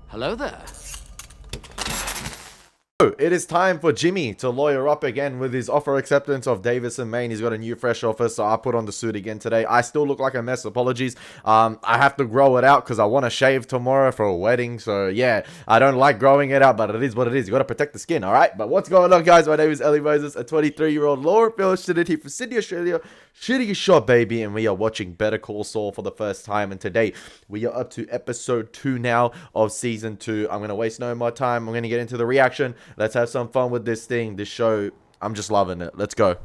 Hello there. It is time for Jimmy to lawyer up again with his offer acceptance of Davis and Maine. He's got a new fresh offer, so I put on the suit again today. I still look like a mess. Apologies. I have to grow it out because I want to shave tomorrow for a wedding. So yeah, I don't like growing it out, but it is what it is. You got to protect the skin, all right? But what's going on, guys? My name is Elie Moses, a 23-year-old law appeal student here from Sydney, Australia. Shitty shot, baby, and we are watching Better Call Saul for the first time. And today we are up to episode 2 now of season 2. I'm gonna waste no more time. I'm gonna get into the reaction. Let's have some fun with this thing, this show. I'm just loving it. Let's go.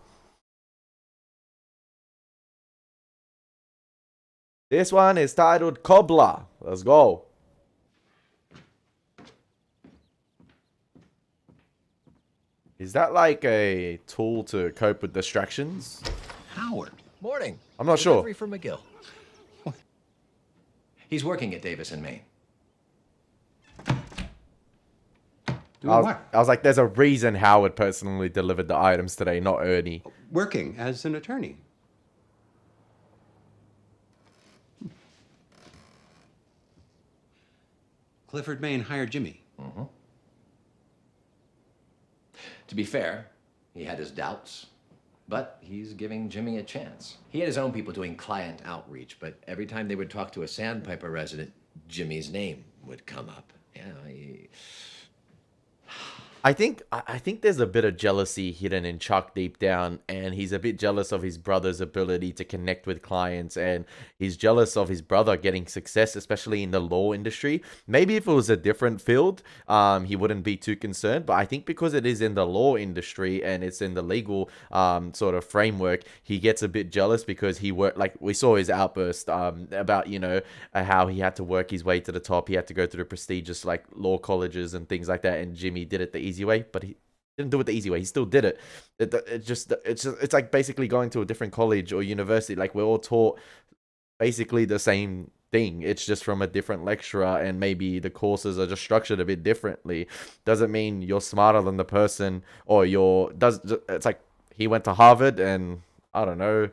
This one is titled Cobbler. Let's go. Is that like a tool to cope with distractions? Howard. Morning. I'm not sure. Delivery from McGill. He's working at Davis and Maine. I was like, there's a reason Howard personally delivered the items today, not Ernie. Working as an attorney. Clifford Maine hired Jimmy. To be fair, he had his doubts, but he's giving Jimmy a chance. He had his own people doing client outreach, but every time they would talk to a Sandpiper resident, Jimmy's name would come up. Yeah, I think there's a bit of jealousy hidden in Chuck deep down, and he's a bit jealous of his brother's ability to connect with clients, and he's jealous of his brother getting success, especially in the law industry. Maybe if it was a different field, he wouldn't be too concerned, but I think because it is in the law industry and it's in the legal sort of framework, he gets a bit jealous because he worked, like we saw his outburst about, you know, how he had to work his way to the top. He had to go through the prestigious like law colleges and things like that, and Jimmy did it the easy way, but he didn't do it the easy way. He still did it. It's like basically going to a different college or university. Like we're all taught basically the same thing. It's just from a different lecturer, and maybe the courses are just structured a bit differently. Doesn't mean you're smarter than the person, or it's like he went to Harvard and I don't know,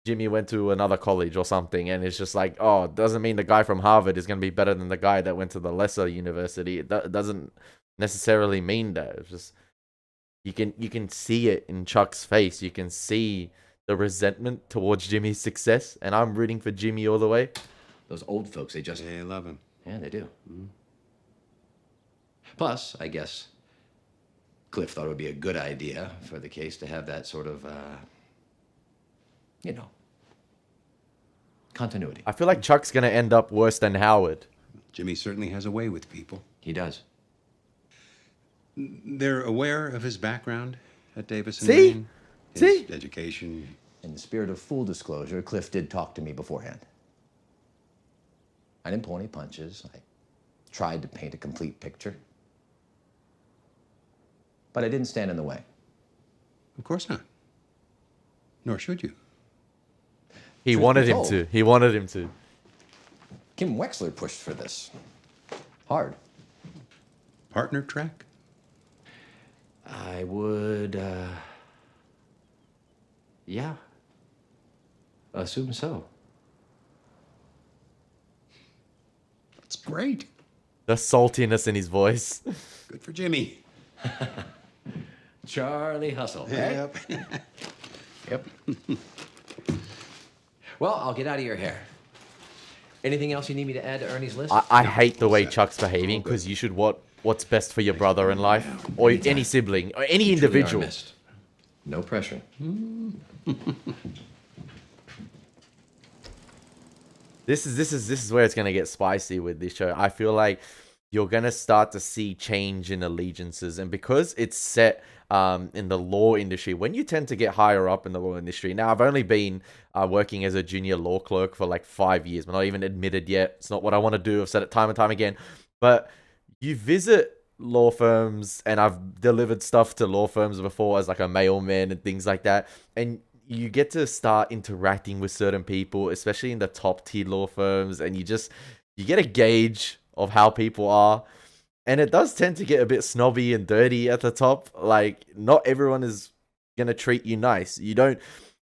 Jimmy went to another college or something, and it's just like, oh, it doesn't mean the guy from Harvard is going to be better than the guy that went to the lesser university. It doesn't necessarily mean that. It's just you can see it in Chuck's face. You can see the resentment towards Jimmy's success, and I'm rooting for Jimmy all the way. those old folks, they love him. Yeah, they do. Plus, I guess Cliff thought it would be a good idea for the case to have that sort of, continuity. I feel like Chuck's going to end up worse than Howard. Jimmy certainly has a way with people. He does. They're aware of his background at Davis and See? Maine. His See? education. In the spirit of full disclosure, Cliff did talk to me beforehand. I didn't pull any punches. I tried to paint a complete picture. But I didn't stand in the way. Of course not. Nor should you. He Truth wanted be him told. to. He wanted him to. Kim Wexler pushed for this. Hard. Partner track? I would, yeah. Assume so. That's great. The saltiness in his voice. Good for Jimmy. Charlie Hustle, right? Yep. Yep. Well, I'll get out of your hair. Anything else you need me to add to Ernie's list? I hate the way set. Chuck's behaving, All good. because you should what's best for your brother in life, or any sibling, or any You truly are individual. missed. No pressure. This is where it's gonna get spicy with this show. I feel like you're gonna start to see change in allegiances, and because it's set in the law industry, when you tend to get higher up in the law industry. Now, I've only been working as a junior law clerk for like 5 years. I'm not even admitted yet. It's not what I want to do. I've said it time and time again. But you visit law firms, and I've delivered stuff to law firms before as like a mailman and things like that, and you get to start interacting with certain people, especially in the top tier law firms, and you get a gauge of how people are. And it does tend to get a bit snobby and dirty at the top. Like, not everyone is gonna treat you nice. You don't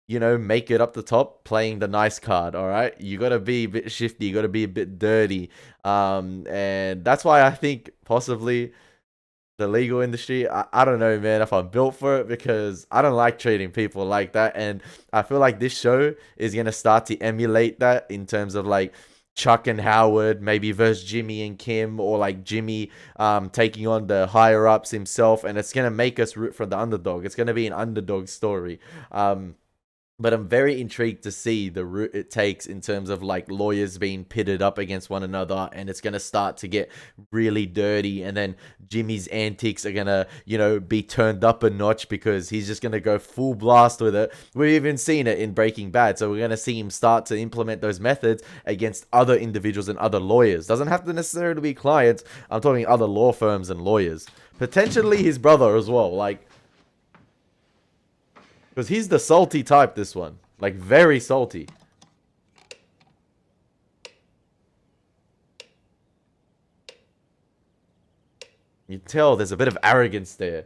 you know, make it up the top playing the nice card, all right? You got to be a bit shifty, you got to be a bit dirty. And that's why I think possibly the legal industry, I don't know, man, if I'm built for it, because I don't like treating people like that. And I feel like this show is going to start to emulate that in terms of like Chuck and Howard, maybe versus Jimmy and Kim, or like Jimmy taking on the higher ups himself. And it's going to make us root for the underdog. It's going to be an underdog story. But I'm very intrigued to see the route it takes in terms of like lawyers being pitted up against one another, and it's going to start to get really dirty. And then Jimmy's antics are going to, you know, be turned up a notch because he's just going to go full blast with it. We've even seen it in Breaking Bad. So we're going to see him start to implement those methods against other individuals and other lawyers. Doesn't have to necessarily be clients. I'm talking other law firms and lawyers. Potentially his brother as well. Like, because he's the salty type, this one. Like, very salty. You tell there's a bit of arrogance there.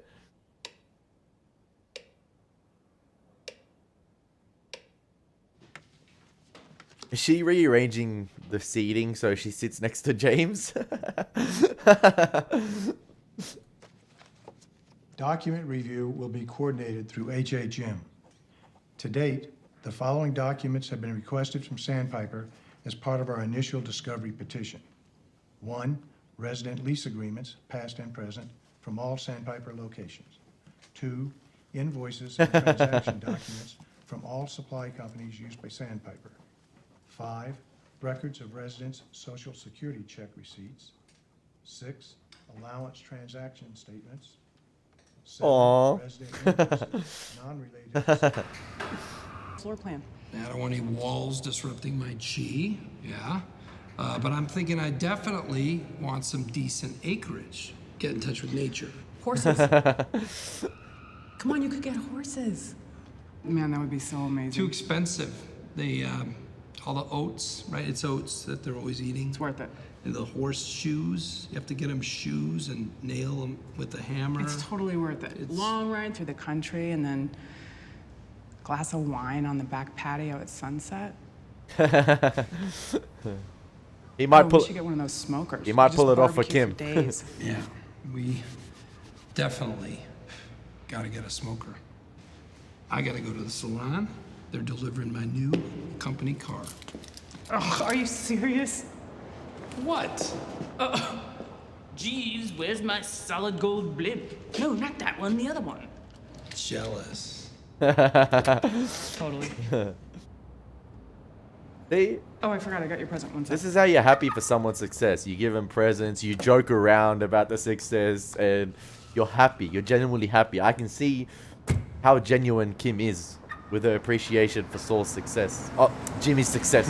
Is she rearranging the seating so she sits next to James? Document review will be coordinated through HHM. To date, the following documents have been requested from Sandpiper as part of our initial discovery petition. 1, resident lease agreements, past and present, from all Sandpiper locations. 2, invoices and transaction documents from all supply companies used by Sandpiper. 5, records of residents' Social Security check receipts. 6, allowance transaction statements. 7, Aww. resident invoices, non-related. Floor plan. I don't want any walls disrupting my chi, yeah. But I'm thinking I definitely want some decent acreage. Get in touch with nature. Horses. Come on, you could get horses. Man, that would be so amazing. Too expensive. They, all the oats, right? It's oats that they're always eating. It's worth it. And the horse shoes, you have to get them shoes and nail them with the hammer. It's totally worth it. Long ride through the country and then a glass of wine on the back patio at sunset. He might We should get one of those smokers. He might Just pull it off for barbecue Kim. days. Yeah, we definitely gotta get a smoker. I gotta go to the salon. They're delivering my new company car. Oh, are you serious? What? Geez, where's my solid gold blimp? No, not that one, the other one. Jealous. Totally. See? Oh, I forgot I got your present. One This second. is how you're happy for someone's success. You give them presents, you joke around about the success, and you're happy. You're genuinely happy. I can see how genuine Kim is with her appreciation for Saul's success. Oh, Jimmy's success.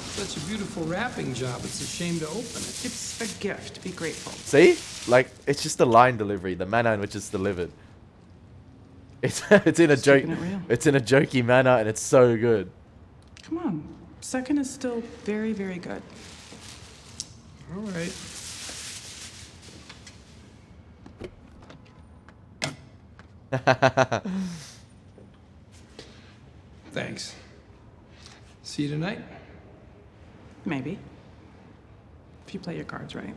Such a beautiful wrapping job. It's a shame to open it. It's a gift. Be grateful. See? Like, it's just the line delivery, the manner in which it's delivered. It's in a Just joke. keeping it real. It's in a jokey manner, and it's so good. Come on. Second is still very, very good. All right. Thanks. See you tonight? Maybe. If you play your cards right.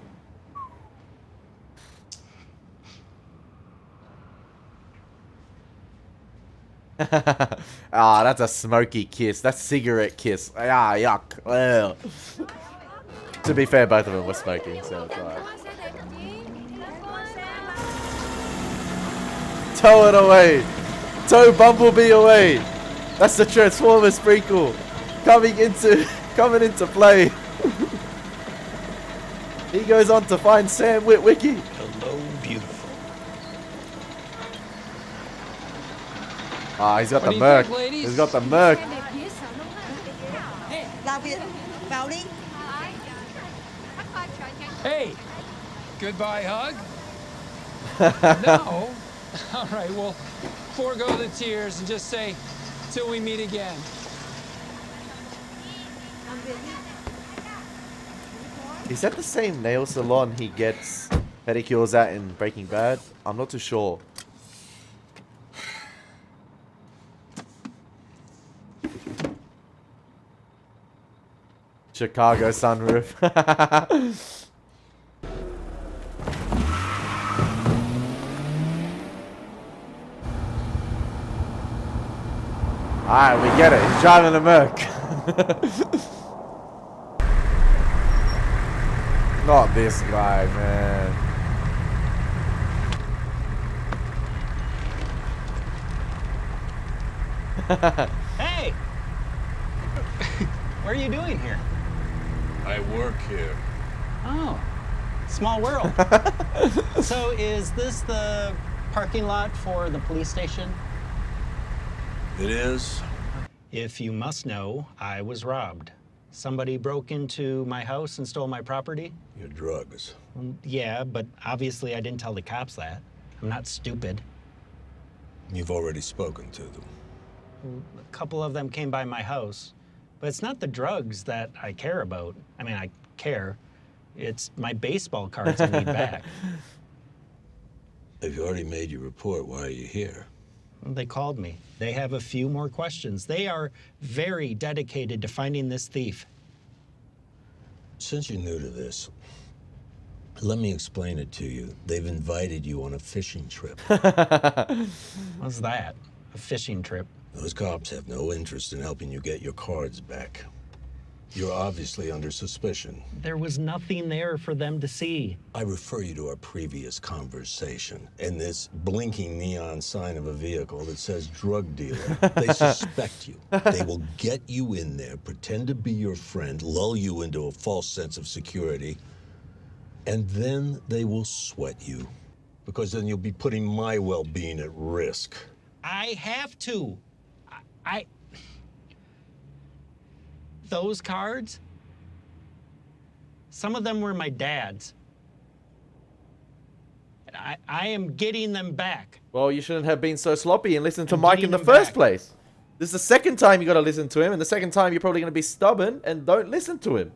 Ah, that's a smoky kiss. That's cigarette kiss. Ah, yuck. Ugh. To be fair, both of them were smoking, so it's alright. Tow it away. Tow Bumblebee away. That's the Transformers prequel coming into play. He goes on to find Sam Witwicky. Hello, beautiful. Ah, he's got What the do you merc. think, ladies? He's got the merc. Đặc biệt vào đi. Hey! Goodbye hug? No? All right, well, forego the tears and just say, till we meet again. Is that the same nail salon he gets pedicures at in Breaking Bad? I'm not too sure. Chicago sunroof. Alright, we get it. He's driving a Merc. Not this guy, man. Hey! What are you doing here? I work here. Oh, small world. So is this the parking lot for the police station? It is. If you must know, I was robbed. Somebody broke into my house and stole my property. Your drugs. Yeah, but obviously I didn't tell the cops that. I'm not stupid. You've already spoken to them. A couple of them came by my house, but it's not the drugs that I care about. I mean, I care. It's my baseball cards I need back. If you already made your report, why are you here? They called me. They have a few more questions. They are very dedicated to finding this thief. Since you're new to this, let me explain it to you. They've invited you on a fishing trip. What's that? A fishing trip? Those cops have no interest in helping you get your cards back. You're obviously under suspicion. There was nothing there for them to see. I refer you to our previous conversation and this blinking neon sign of a vehicle that says drug dealer. They suspect you. They will get you in there, pretend to be your friend, lull you into a false sense of security, and then they will sweat you, because then you'll be putting my well-being at risk. I have to. Those cards, some of them were my dad's. And I am getting them back. Well, you shouldn't have been so sloppy and listened to I'm Mike getting in the them first back. place. This is the second time you got to listen to him, and the second time you're probably going to be stubborn and don't listen to him.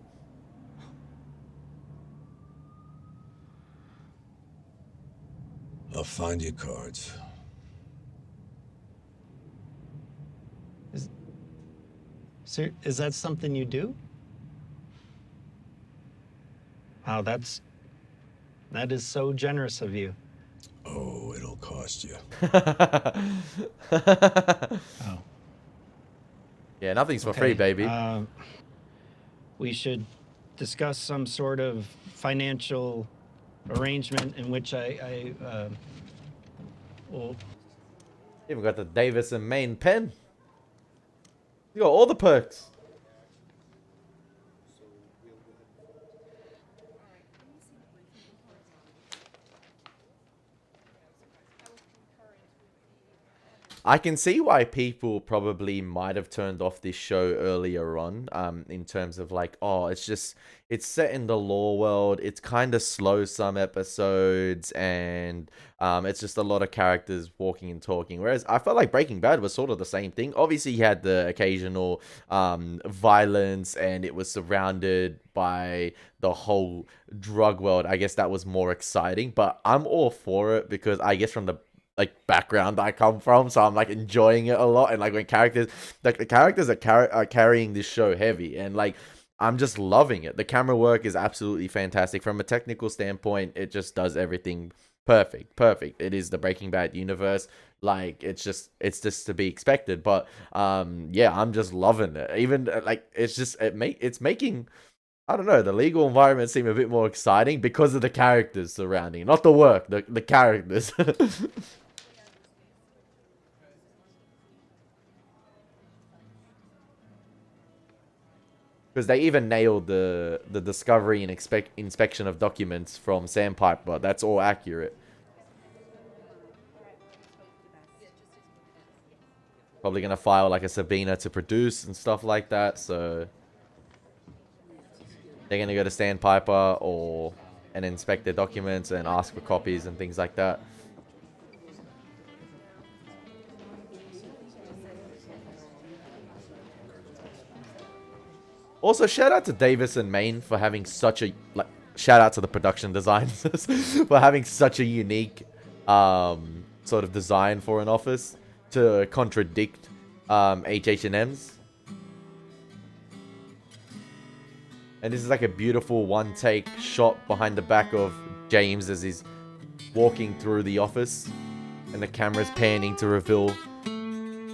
I'll find your cards. Sir, is that something you do? Wow, that is so generous of you. Oh, it'll cost you. Oh. Yeah, nothing's for Okay, free, baby. We should discuss some sort of financial arrangement in which I will. Even got the Davis and Maine pen. You got all the perks. I can see why people probably might have turned off this show earlier on, in terms of like, oh, it's set in the law world, it's kind of slow some episodes, and it's just a lot of characters walking and talking. Whereas I felt like Breaking Bad was sort of the same thing. Obviously, you had the occasional violence, and it was surrounded by the whole drug world. I guess that was more exciting, but I'm all for it because I guess from the background I come from, so I'm like enjoying it a lot. And like when characters, like the characters are carrying this show heavy, and like I'm just loving it. The camera work is absolutely fantastic. From a technical standpoint, it just does everything perfect. It is the Breaking Bad universe. Like it's just to be expected. But yeah, I'm just loving it. Even like it's making, I don't know, the legal environment seem a bit more exciting because of the characters surrounding, not the work, the characters. Because they even nailed the discovery and inspection of documents from Sandpiper. That's all accurate. Probably going to file like a subpoena to produce and stuff like that. So they're going to go to Sandpiper and inspect their documents and ask for copies and things like that. Also, shout out to Davis and Maine for having such a, shout out to the production designers for having such a unique sort of design for an office to contradict HH&M's. And this is like a beautiful one take shot behind the back of James as he's walking through the office. And the camera's panning to reveal,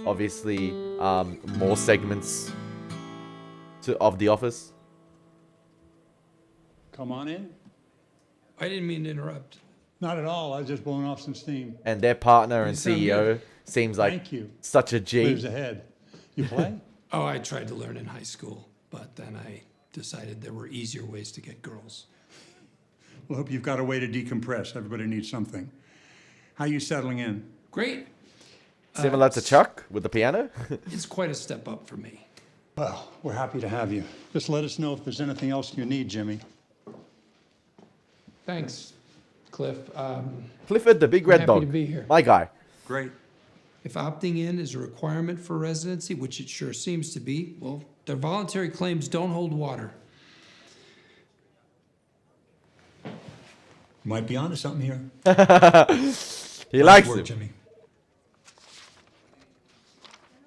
obviously, more segments of the office. Come on in. I didn't mean to interrupt. Not at all. I was just blowing off some steam. And their partner and sound CEO good. seems like Thank you. such a G. Lives ahead. You play? Oh, I tried to learn in high school, but then I decided there were easier ways to get girls. Well, hope you've got a way to decompress. Everybody needs something. How you settling in? Great. Similar to Chuck with the piano. It's quite a step up for me. Well, we're happy to have you. Just let us know if there's anything else you need, Jimmy. Thanks, Cliff. Clifford, the big red happy dog. to be here. My guy. Great. If opting in is a requirement for residency, which it sure seems to be, well, their voluntary claims don't hold water. Might be onto something here. He likes Nice work, him. Jimmy.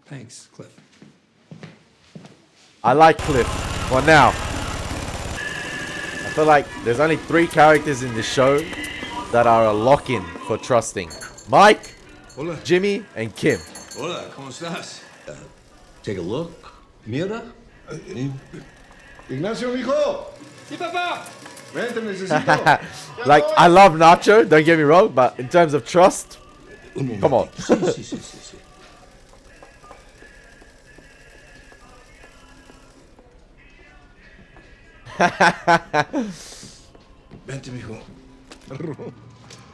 Thanks, Cliff. I like Cliff. For now. I feel like there's only 3 characters in this show that are a lock-in for trusting. Mike, Hola. Jimmy, and Kim. Hola, ¿cómo estás? Take a look. Mira. Ignacio, mijo. Sí, papá. Vente, necesito. Like, I love Nacho, don't get me wrong, but in terms of trust, come on. Sí, sí, sí, sí, sí. Vente, mijo.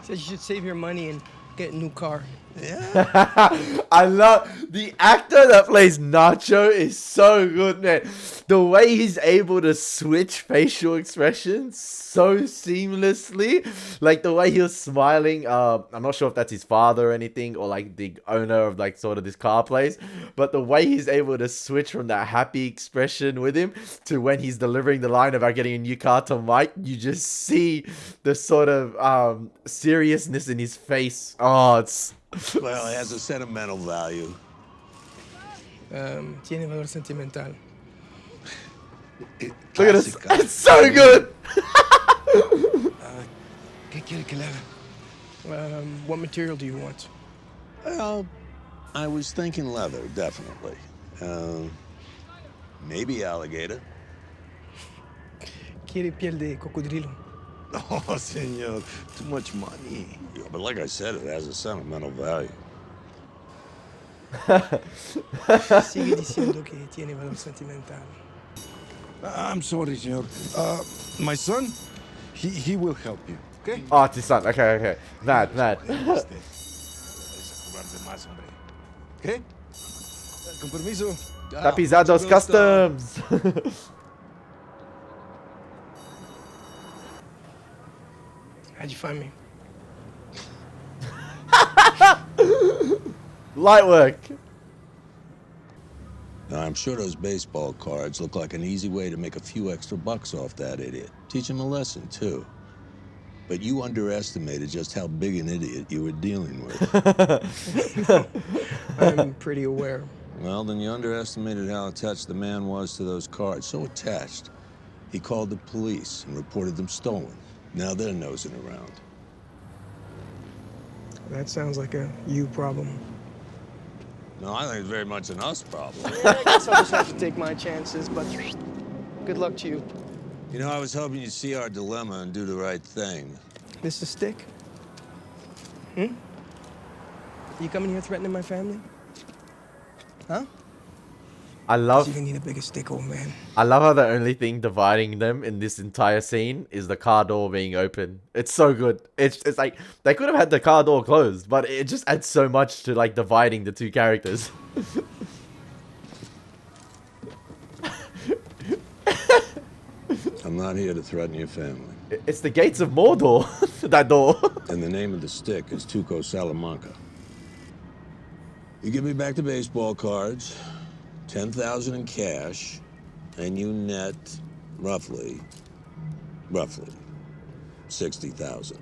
Says you should save your money and get a new car. I love the actor that plays Nacho is so good, man. The way he's able to switch facial expressions so seamlessly, like the way he was smiling. I'm not sure if that's his father or anything, or like the owner of like sort of this car place, but the way he's able to switch from that happy expression with him to when he's delivering the line about getting a new car to Mike, you just see the sort of seriousness in his face. Oh, it's Well, it has a sentimental value. Tiene valor sentimental. Look at this. It's so good. ¿Qué quiere que le haga? What material do you want? Well, I was thinking leather, definitely. Maybe alligator. Quiere piel de cocodrilo. Oh, senor, too much money. Yeah, but like I said, it has a sentimental value. Sigue diciendo que tiene valor sentimental. I'm sorry, senor. My son, he will help you, okay? Oh, it's his son. Okay. Mad. Okay? Con permiso. Tapizados Customs. How'd you find me? Light work. Now, I'm sure those baseball cards look like an easy way to make a few extra bucks off that idiot. Teach him a lesson, too. But you underestimated just how big an idiot you were dealing with. I'm pretty aware. Well, then you underestimated how attached the man was to those cards. So attached, he called the police and reported them stolen. Now they're nosing around. That sounds like a you problem. No, I think it's very much an us problem. Yeah, I guess I'll just have to take my chances, but good luck to you. You know, I was hoping you'd see our dilemma and do the right thing. Mr. Stick? You coming here threatening my family? Huh? I love You need a bigger stick, old man. how the only thing dividing them in this entire scene is the car door being open. It's so good. It's like they could have had the car door closed, but it just adds so much to like dividing the two characters. I'm not here to threaten your family. It's the gates of Mordor. That door. And the name of the stick is Tuco Salamanca. You give me back the baseball cards, 10,000 in cash, and you net roughly 60,000.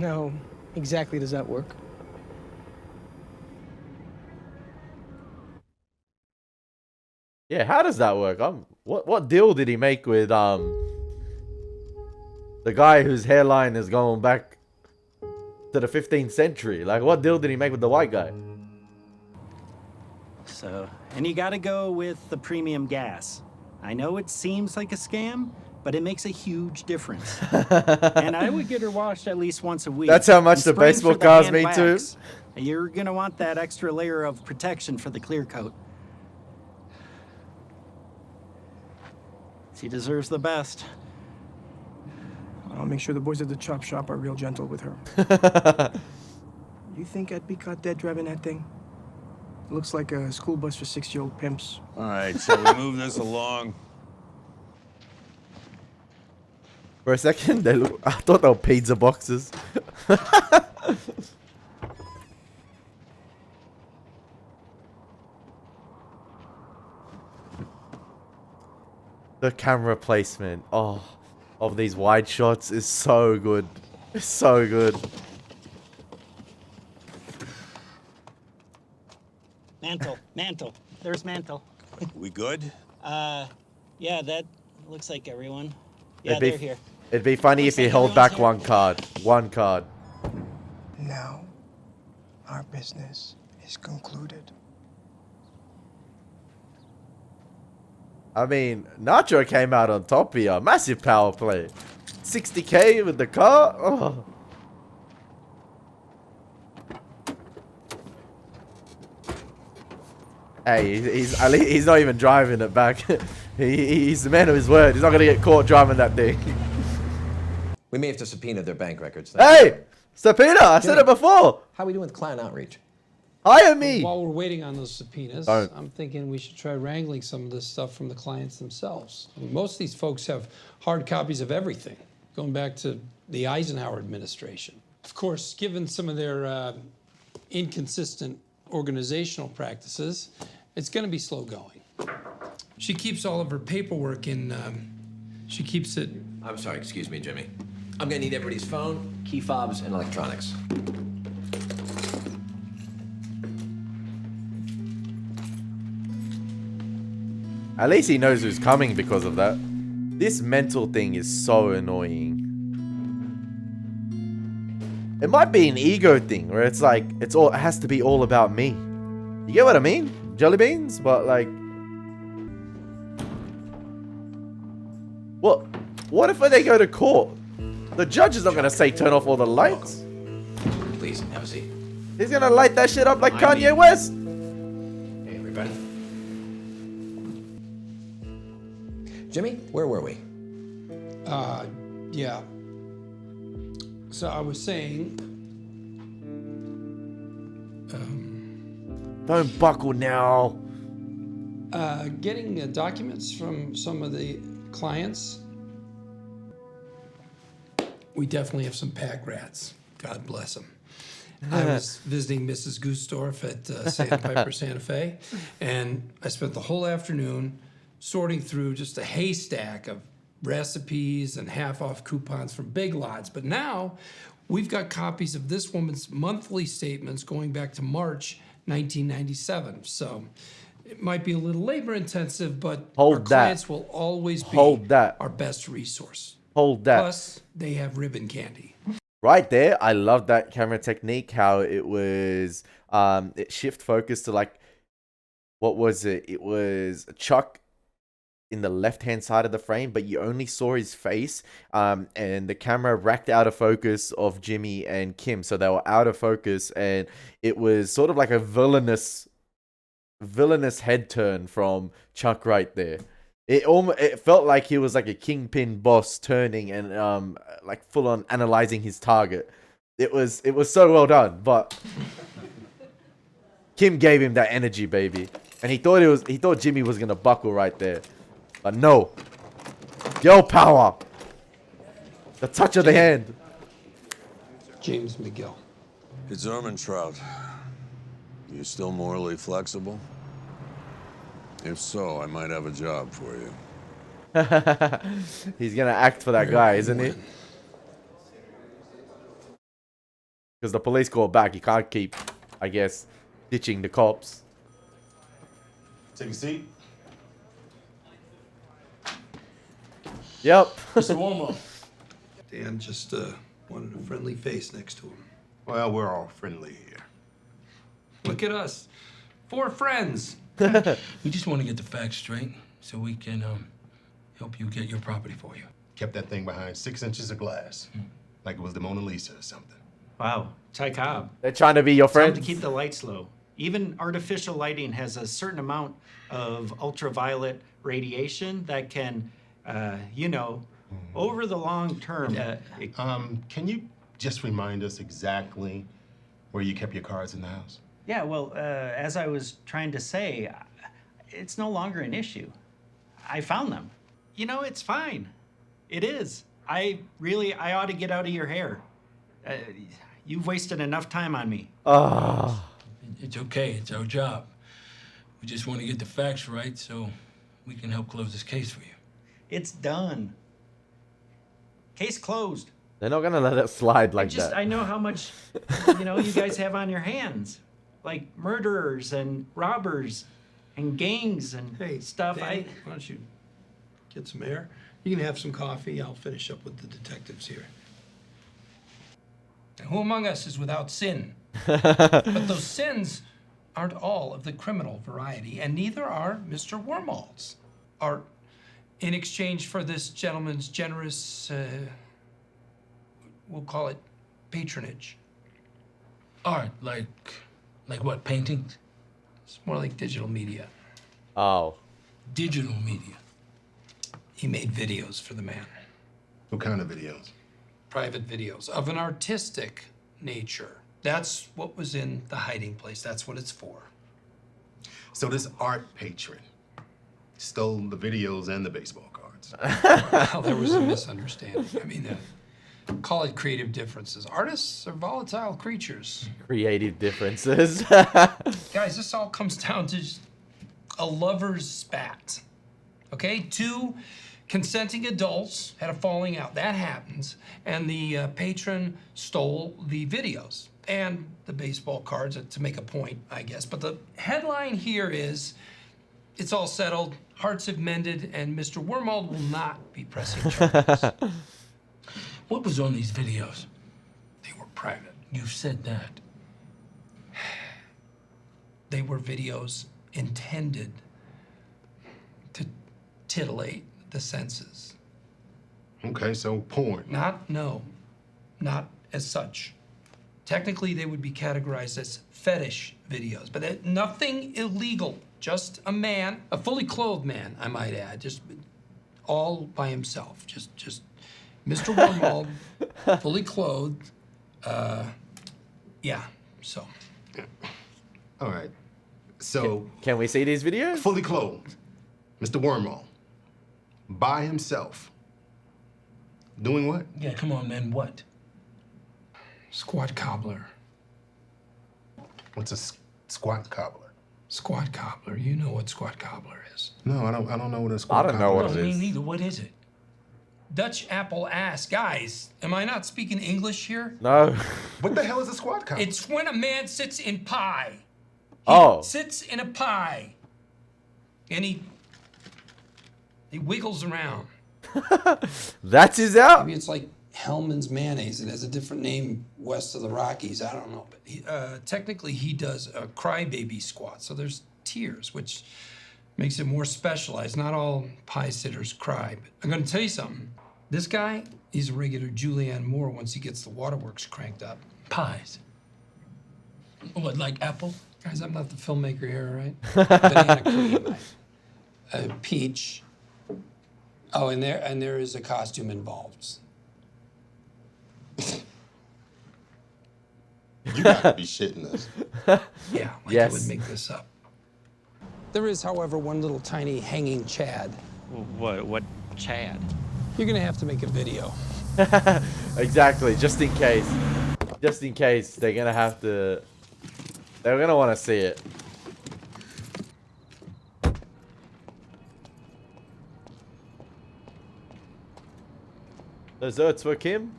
How exactly does that work? Yeah, how does that work? What deal did he make with the guy whose hairline is going back to the 15th century? Like, what deal did he make with the white guy? So, and you gotta go with the premium gas. I know it seems like a scam, but it makes a huge difference. And I would get her washed at least once a week. That's how much And the spraying baseball for the cards hand mean to wax. You're gonna want that extra layer of protection for the clear coat. She deserves the best. I'll make sure the boys at the chop shop are real gentle with her. You think I'd be caught dead driving that thing? It looks like a school bus for 6-year-old pimps. All right, shall we move this along? For a second, I thought they were pizza boxes. The camera placement, of these wide shots is so good. It's so good. Mantle. There's Mantle. We good? Yeah, that looks like everyone. Yeah, they're here. It'd be funny if you held back one card. One card. Now, our business is concluded. I mean, Nacho came out on top here. Massive power play. 60K with the car. Oh. Hey, he's not even driving it back. He's the man of his word. He's not gonna get caught driving that thing. We may have to subpoena their bank records. Hey! Subpoena! I said it before! How are we doing with client outreach? Hire me! While we're waiting on those subpoenas, Don't. I'm thinking we should try wrangling some of this stuff from the clients themselves. I mean, most of these folks have hard copies of everything, going back to the Eisenhower administration. Of course, given some of their inconsistent organizational practices, it's going to be slow going. She keeps all of her paperwork in, she keeps it... I'm sorry, excuse me, Jimmy. I'm gonna need everybody's phone, key fobs, and electronics. At least he knows who's coming because of that. This mental thing is so annoying. It might be an ego thing where it's like, it has to be all about me. You get what I mean? Jelly beans? But like... What if they go to court? The judge is not going to say turn off all the lights. Please, have a seat. He's going to light that shit up like Kanye West. Hey, everybody. Jimmy, where were we? Yeah. So I was saying... Don't buckle now. Getting documents from some of the clients. We definitely have some pack rats. God bless them. I was visiting Mrs. Gustorf at Sandpiper Santa Fe, and I spent the whole afternoon sorting through just a haystack of recipes and half-off coupons from Big Lots. But now we've got copies of this woman's monthly statements going back to March 1997. So it might be a little labor-intensive, but our clients will always be our best resource. Hold that. Plus, they have ribbon candy. Right there, I love that camera technique, how it was, it shift focus to like, what was it? It was Chuck in the left-hand side of the frame, but you only saw his face, and the camera racked out of focus of Jimmy and Kim, so they were out of focus, and it was sort of like a villainous head turn from Chuck right there. It felt like he was like a kingpin boss turning and like full on analyzing his target. It was so well done, but Kim gave him that energy, baby, and he thought Jimmy was gonna buckle right there, but no. Girl power, the touch of the hand. James McGill. It's Ermintrout. You still morally flexible? If so, I might have a job for you. He's gonna act for that guy, isn't he? Because the police call back. He can't keep, I guess, ditching the cops. Take a seat. Yep. Mr. Warmo. Dan just wanted a friendly face next to him. Well, we're all friendly here. Look at us. 4 friends. We just want to get the facts straight so we can help you get your property for you. Kept that thing behind 6 inches of glass, like it was the Mona Lisa or something. Wow, Ty Cobb. They're trying to be your Time friends. to keep the lights low. Even artificial lighting has a certain amount of ultraviolet radiation that can, over the long term. Can you just remind us exactly where you kept your cards in the house? Yeah, well, as I was trying to say, it's no longer an issue. I found them. It's fine. It is. I ought to get out of your hair. You've wasted enough time on me. It's okay. It's our job. We just want to get the facts right so we can help close this case for you. It's done. Case closed. They're not gonna let it slide like that. I know how much, you guys have on your hands. Like murderers and robbers and gangs and stuff. Danny, why don't you get some air? You can have some coffee. I'll finish up with the detectives here. Who among us is without sin? But those sins aren't all of the criminal variety, and neither are Mr. Wormald's. Are in exchange for this gentleman's generous, we'll call it patronage. Art, like what, paintings? It's more like digital media. Oh. Digital media. He made videos for the man. What kind of videos? Private videos of an artistic nature. That's what was in the hiding place. That's what it's for. So this art patron stole the videos and the baseball cards. Well, there was a misunderstanding. I mean, call it creative differences. Artists are volatile creatures. Creative differences. Guys, this all comes down to just a lover's spat. Okay? 2 consenting adults had a falling out. That happens. And the patron stole the videos and the baseball cards to make a point, I guess. But the headline here is, it's all settled, hearts have mended, and Mr. Wormald will not be pressing charges. What was on these videos? They were private. You've said that. They were videos intended to titillate the senses. Okay, so porn. Not as such. Technically, they would be categorized as fetish videos, but nothing illegal. Just a man, a fully clothed man, I might add, just all by himself. Just Mr. Wormald, fully clothed. Yeah, so. All right. So. Can we see these videos? Fully clothed. Mr. Wormald. By himself. Doing what? Yeah, come on, man. What? Squat cobbler. What's a squat cobbler? Squat cobbler. You know what squat cobbler is. No, I don't know what a squat cobbler is. I don't know what it Me is. neither. What is it? Dutch apple ass. Guys, am I not speaking English here? No. What the hell is a squat cobbler? It's when a man sits in pie. Oh. Sits in a pie. And he wiggles around. That is out? Maybe it's like Hellman's mayonnaise. It has a different name west of the Rockies. I don't know. But technically, he does a crybaby squat. So there's tiers, which makes it more specialized. Not all pie sitters cry. But I'm going to tell you something. This guy, he's a regular Julianne Moore once he gets the waterworks cranked up. Pies. What, like apple? Guys, I'm not the filmmaker here, all right? Banana cream, peach. Oh, and there is a costume involved. You gotta be shitting us. Yeah, like Yes. I would make this up. There is, however, one little tiny hanging Chad. What Chad? You're gonna have to make a video. Exactly, just in case. Just in case they're gonna have to. They're gonna want to see it. Desserts for Kim,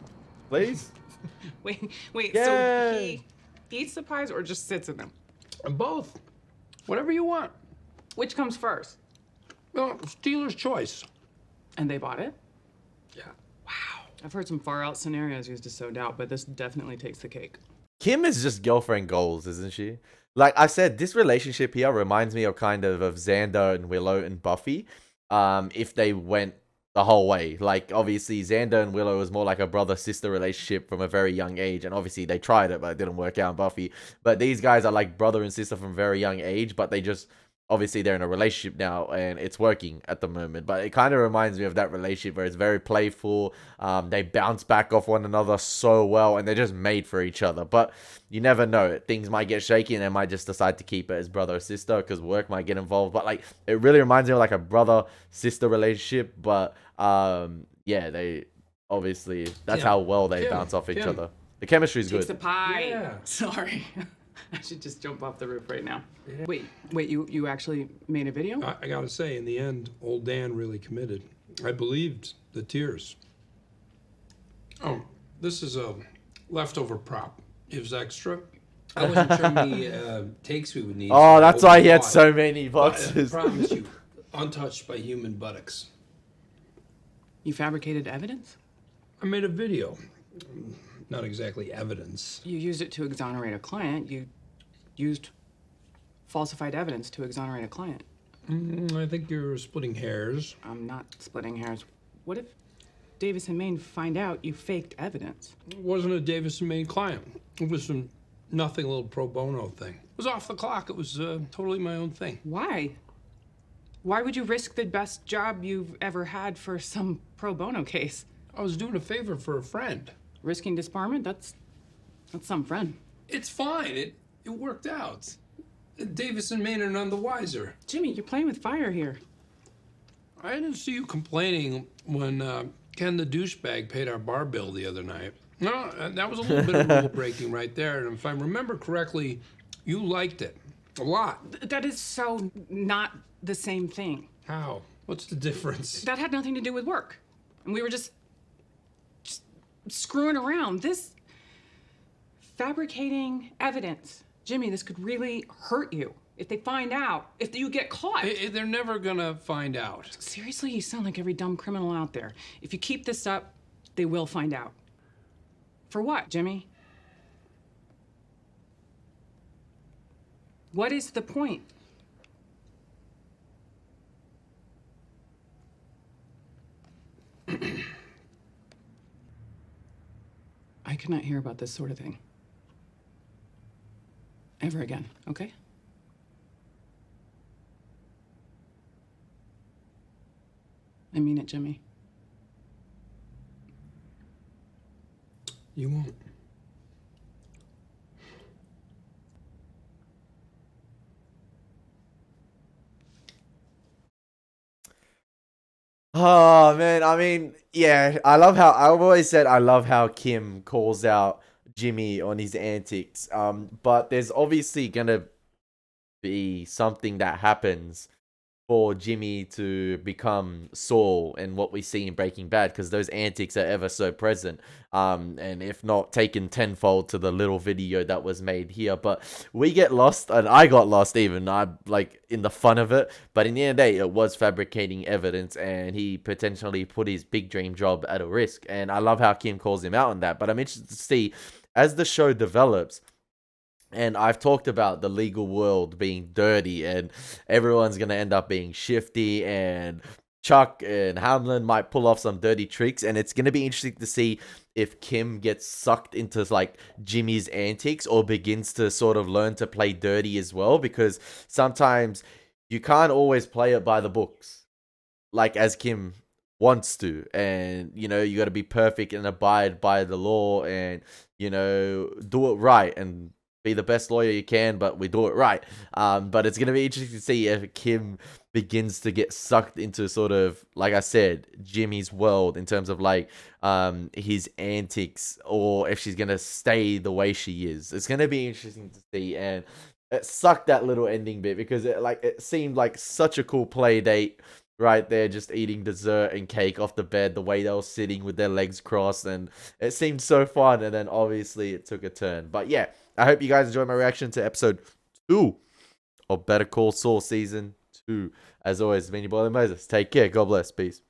please. Wait, Yay! so he eats the pies or just sits in them? Both. Whatever you want. Which comes first? Well, Steeler's choice. And they bought it? Yeah. I've heard some far out scenarios used to sow doubt, but this definitely takes the cake. Kim is just girlfriend goals, isn't she? Like I said, this relationship here reminds me of kind of Xander and Willow and Buffy. If they went the whole way. Like, obviously, Xander and Willow was more like a brother-sister relationship from a very young age. And obviously, they tried it, but it didn't work out in Buffy. But these guys are like brother and sister from a very young age, but they just... Obviously, they're in a relationship now, and it's working at the moment. But it kind of reminds me of that relationship where it's very playful. They bounce back off one another so well, and they're just made for each other. But you never know. Things might get shaky, and they might just decide to keep it as brother or sister because work might get involved. But, like, it really reminds me of, like, a brother-sister relationship. But, yeah, they... Obviously, that's how well they bounce off each other. The chemistry is good. Takes the pie. Yeah. Sorry. I should just jump off the roof right now. Wait, you actually made a video? I gotta say, in the end, old Dan really committed. I believed the tears. Oh, this is a leftover prop. It was extra. I wasn't sure how many takes we would need. Oh, that's why he had so many boxes. I promise you, untouched by human buttocks. You fabricated evidence? I made a video. Not exactly evidence. You used it to exonerate a client. You used falsified evidence to exonerate a client. I think you're splitting hairs. I'm not splitting hairs. What if Davis and Maine find out you faked evidence? It wasn't a Davis and Maine client. It was some nothing little pro bono thing. It was off the clock. It was totally my own thing. Why? Why would you risk the best job you've ever had for some pro bono case? I was doing a favor for a friend. Risking disbarment? That's some friend. It's fine. It worked out. Davis and Maine are none the wiser. Jimmy, you're playing with fire here. I didn't see you complaining when Ken the douchebag paid our bar bill the other night. No, that was a little bit of rule breaking right there. And if I remember correctly, you liked it a lot. That is so not the same thing. How? What's the difference? That had nothing to do with work. And we were just screwing around. This fabricating evidence. Jimmy, this could really hurt you. If they find out, if you get caught. They're never gonna find out. Seriously, you sound like every dumb criminal out there. If you keep this up, they will find out. For what, Jimmy? What is the point? I cannot hear about this sort of thing ever again, okay? I mean it, Jimmy. You won't. Oh man, I mean, yeah, I've always said I love how Kim calls out Jimmy on his antics. But there's obviously gonna be something that happens for Jimmy to become Saul and what we see in Breaking Bad, because those antics are ever so present. And if not taken tenfold to the little video that was made here. But we get lost, and I got lost even, like in the fun of it. But in the end of the day, it was fabricating evidence, and he potentially put his big dream job at a risk. And I love how Kim calls him out on that. But I'm interested to see, as the show develops, and I've talked about the legal world being dirty, and everyone's going to end up being shifty, and Chuck and Hamlin might pull off some dirty tricks, and it's going to be interesting to see if Kim gets sucked into like Jimmy's antics or begins to sort of learn to play dirty as well, because sometimes you can't always play it by the books like as Kim wants to, and you know, you got to be perfect and abide by the law, and you know, do it right and be the best lawyer you can, but we do it right. But it's going to be interesting to see if Kim begins to get sucked into sort of, like I said, Jimmy's world in terms of like his antics, or if she's going to stay the way she is. It's going to be interesting to see. And it sucked, that little ending bit, because it seemed like such a cool play date right there, just eating dessert and cake off the bed, the way they were sitting with their legs crossed, and it seemed so fun. And then obviously it took a turn. But yeah, I hope you guys enjoyed my reaction to episode 2 of Better Call Saul season 2. As always, it's been your boy Elie Moses. Take care. God bless. Peace.